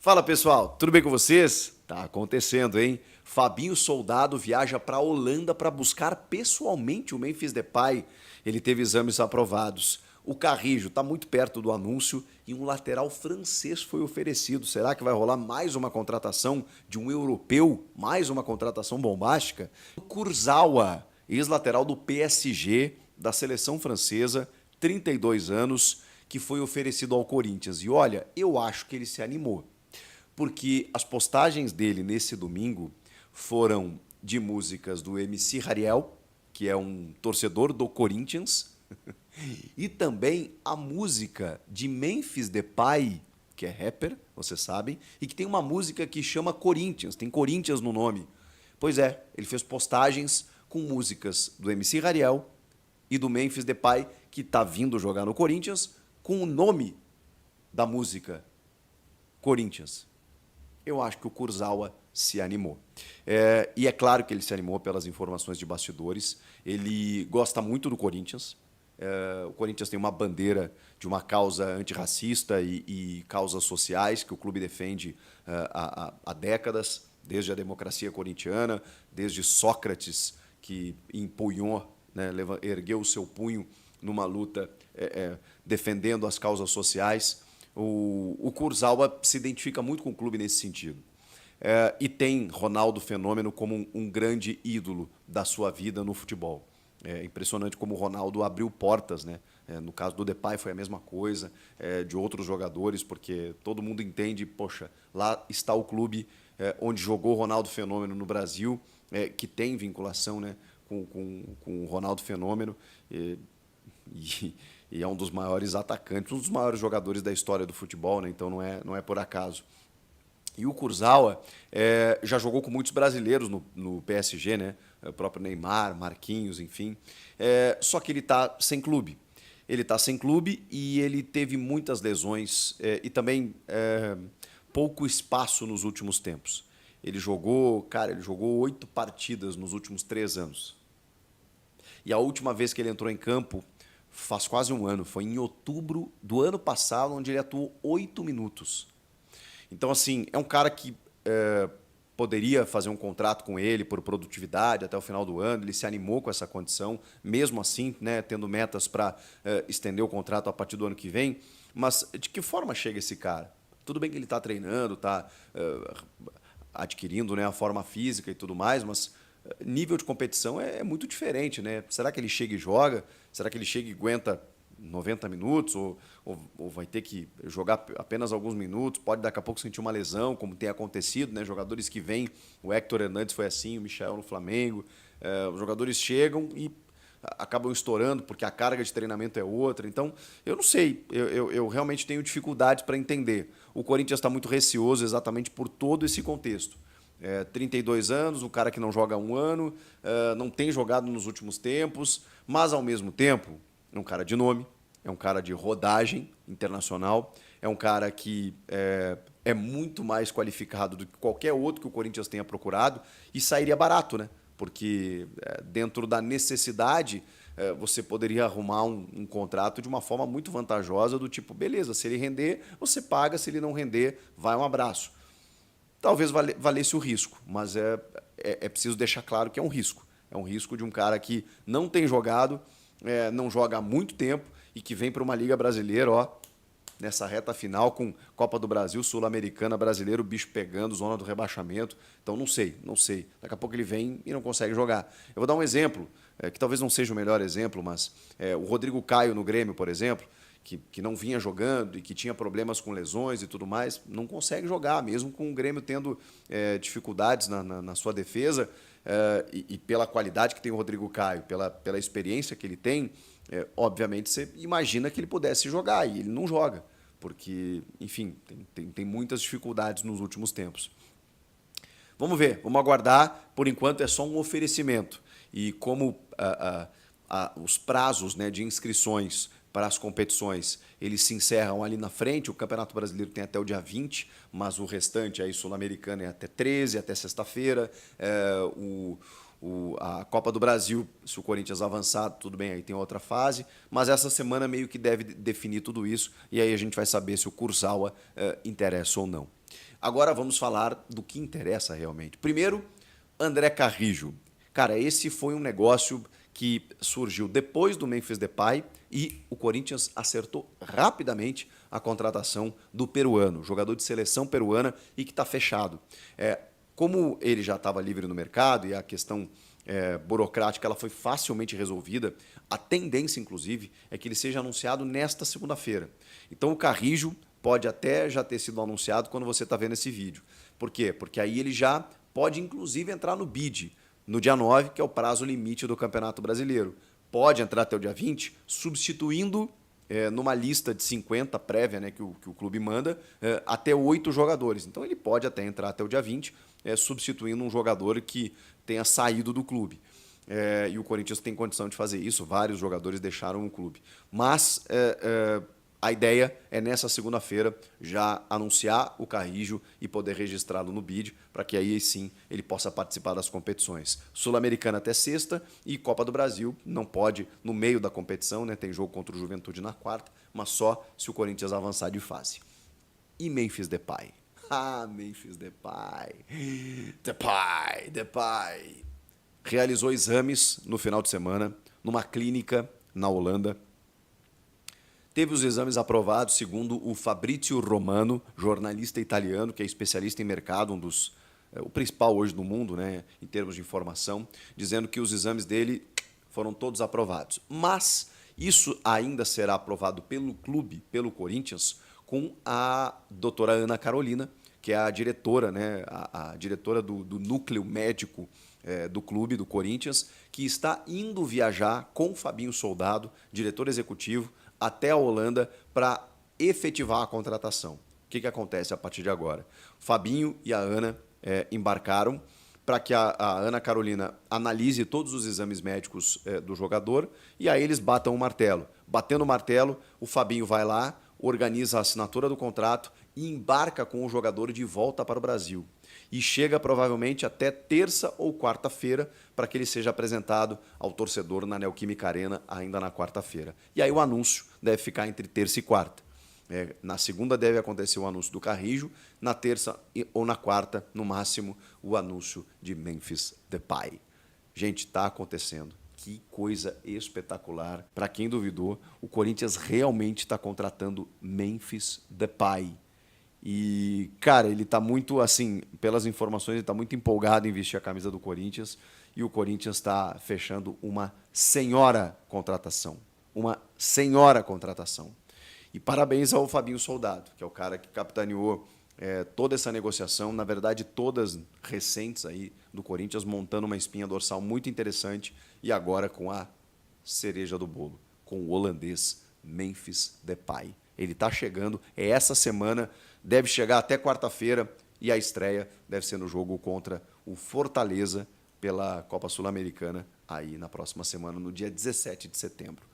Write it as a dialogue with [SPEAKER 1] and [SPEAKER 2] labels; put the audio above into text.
[SPEAKER 1] Fala pessoal, tudo bem com vocês? Tá acontecendo, hein? Fabinho Soldado viaja para a Holanda para buscar pessoalmente o Memphis Depay. Ele teve exames aprovados. O Carrijo está muito perto do anúncio e um lateral francês foi oferecido. Será que vai rolar mais uma contratação de um europeu? Mais uma contratação bombástica? O Kurzawa, ex-lateral do PSG, da seleção francesa, 32 anos, que foi oferecido ao Corinthians. E olha, eu acho que ele se animou, porque as postagens dele nesse domingo foram de músicas do MC Hariel, que é um torcedor do Corinthians, e também a música de Memphis Depay, que é rapper, vocês sabem, e que tem uma música que chama Corinthians, tem Corinthians no nome. Pois é, ele fez postagens com músicas do MC Hariel e do Memphis Depay, que está vindo jogar no Corinthians, com o nome da música Corinthians. Eu acho que o Kurzawa se animou. E é claro que ele se animou pelas informações de bastidores. Ele gosta muito do Corinthians. O Corinthians tem uma bandeira de uma causa antirracista e causas sociais que o clube defende há décadas, desde a democracia corintiana, desde Sócrates, que empunhou, né, ergueu o seu punho numa luta defendendo as causas sociais. O Kurzawa se identifica muito com o clube nesse sentido. E tem Ronaldo Fenômeno como um grande ídolo da sua vida no futebol. É impressionante como o Ronaldo abriu portas, né? No caso do Depay foi a mesma coisa, de outros jogadores, porque todo mundo entende, poxa, lá está o clube onde jogou o Ronaldo Fenômeno no Brasil, que tem vinculação, né, com o Ronaldo Fenômeno, e é um dos maiores atacantes, um dos maiores jogadores da história do futebol, né? Então não é por acaso. E o Kurzawa já jogou com muitos brasileiros no PSG, né? O próprio Neymar, Marquinhos, enfim. Só que ele está sem clube. Ele está sem clube e ele teve muitas lesões e também pouco espaço nos últimos tempos. Ele jogou 8 partidas nos últimos 3 anos. E a última vez que ele entrou em campo faz quase um ano, foi em outubro do ano passado, onde ele atuou 8 minutos. Então, assim, é um cara que poderia fazer um contrato com ele por produtividade até o final do ano, ele se animou com essa condição, mesmo assim, né, tendo metas para estender o contrato a partir do ano que vem, mas de que forma chega esse cara? Tudo bem que ele está treinando, está adquirindo, né, a forma física e tudo mais, mas nível de competição é muito diferente, né? Será que ele chega e joga? Será que ele chega e aguenta 90 minutos? Ou vai ter que jogar apenas alguns minutos? Pode daqui a pouco sentir uma lesão, como tem acontecido, né? Jogadores que vêm, o Héctor Hernandes foi assim, o Michel no Flamengo. Os jogadores chegam e acabam estourando porque a carga de treinamento é outra. Então, eu não sei, eu realmente tenho dificuldades para entender. O Corinthians está muito receoso exatamente por todo esse contexto. 32 anos, um cara que não joga há um ano, não tem jogado nos últimos tempos, mas, ao mesmo tempo, é um cara de nome, é um cara de rodagem internacional, é um cara que é muito mais qualificado do que qualquer outro que o Corinthians tenha procurado e sairia barato, né? Porque dentro da necessidade, você poderia arrumar um contrato de uma forma muito vantajosa, do tipo, beleza, se ele render, você paga, se ele não render, vai um abraço. Talvez valesse o risco, mas é preciso deixar claro que é um risco. É um risco de um cara que não tem jogado, não joga há muito tempo e que vem para uma Liga Brasileira, ó, nessa reta final com Copa do Brasil, Sul-Americana, Brasileiro, o bicho pegando, zona do rebaixamento. Então não sei. Daqui a pouco ele vem e não consegue jogar. Eu vou dar um exemplo, que talvez não seja o melhor exemplo, mas o Rodrigo Caio no Grêmio, por exemplo, que não vinha jogando e que tinha problemas com lesões e tudo mais, não consegue jogar, mesmo com o Grêmio tendo dificuldades na sua defesa, e pela qualidade que tem o Rodrigo Caio, pela experiência que ele tem, obviamente você imagina que ele pudesse jogar, e ele não joga, porque, enfim, tem muitas dificuldades nos últimos tempos. Vamos ver, vamos aguardar. Por enquanto é só um oferecimento. E como os prazos, né, de inscrições para as competições, eles se encerram ali na frente. O Campeonato Brasileiro tem até o dia 20, mas o restante aí sul-americano é até 13, até sexta-feira. A Copa do Brasil, se o Corinthians avançar, tudo bem, aí tem outra fase, mas essa semana meio que deve definir tudo isso, e aí a gente vai saber se o Kurzawa interessa ou não. Agora vamos falar do que interessa realmente. Primeiro, André Carrijo. Cara, esse foi um negócio que surgiu depois do Memphis Depay e o Corinthians acertou rapidamente a contratação do peruano, jogador de seleção peruana e que está fechado. Como ele já estava livre no mercado e a questão burocrática ela foi facilmente resolvida, a tendência, inclusive, é que ele seja anunciado nesta segunda-feira. Então o Carrijo pode até já ter sido anunciado quando você está vendo esse vídeo. Por quê? Porque aí ele já pode, inclusive, entrar no bid no dia 9, que é o prazo limite do Campeonato Brasileiro. Pode entrar até o dia 20, substituindo numa lista de 50 prévia, né, que o clube manda, até 8 jogadores. Então ele pode até entrar até o dia 20, substituindo um jogador que tenha saído do clube. E o Corinthians tem condição de fazer isso, vários jogadores deixaram o clube. Mas a ideia é nessa segunda-feira já anunciar o Carrijo e poder registrá-lo no BID, para que aí sim ele possa participar das competições. Sul-Americana até sexta e Copa do Brasil não pode no meio da competição, né? Tem jogo contra o Juventude na quarta, mas só se o Corinthians avançar de fase. E Memphis Depay? Ah, Memphis Depay. Depay. Realizou exames no final de semana numa clínica na Holanda. Teve os exames aprovados, segundo o Fabrizio Romano, jornalista italiano, que é especialista em mercado, o principal hoje no mundo, né, em termos de informação, dizendo que os exames dele foram todos aprovados. Mas isso ainda será aprovado pelo clube, pelo Corinthians, com a doutora Ana Carolina, que é a diretora, né, a diretora do núcleo médico do clube, do Corinthians, que está indo viajar com o Fabinho Soldado, diretor executivo, até a Holanda para efetivar a contratação. O que acontece a partir de agora? O Fabinho e a Ana embarcaram para que a Ana Carolina analise todos os exames médicos do jogador e aí eles batam o martelo. Batendo o martelo, o Fabinho vai lá, organiza a assinatura do contrato e embarca com o jogador de volta para o Brasil. E chega provavelmente até terça ou quarta-feira para que ele seja apresentado ao torcedor na Neoquímica Arena ainda na quarta-feira. E aí o anúncio deve ficar entre terça e quarta. Na segunda deve acontecer o anúncio do Carrijo, na terça ou na quarta, no máximo, o anúncio de Memphis Depay. Gente, está acontecendo. Que coisa espetacular. Para quem duvidou, o Corinthians realmente está contratando Memphis Depay. E, cara, ele está muito, assim, pelas informações, ele está muito empolgado em vestir a camisa do Corinthians e o Corinthians está fechando uma senhora contratação. Uma senhora contratação. E parabéns ao Fabinho Soldado, que é o cara que capitaneou toda essa negociação, na verdade todas recentes aí do Corinthians, montando uma espinha dorsal muito interessante e agora com a cereja do bolo, com o holandês Memphis Depay. Ele está chegando, essa semana, deve chegar até quarta-feira e a estreia deve ser no jogo contra o Fortaleza pela Copa Sul-Americana aí na próxima semana, no dia 17 de setembro.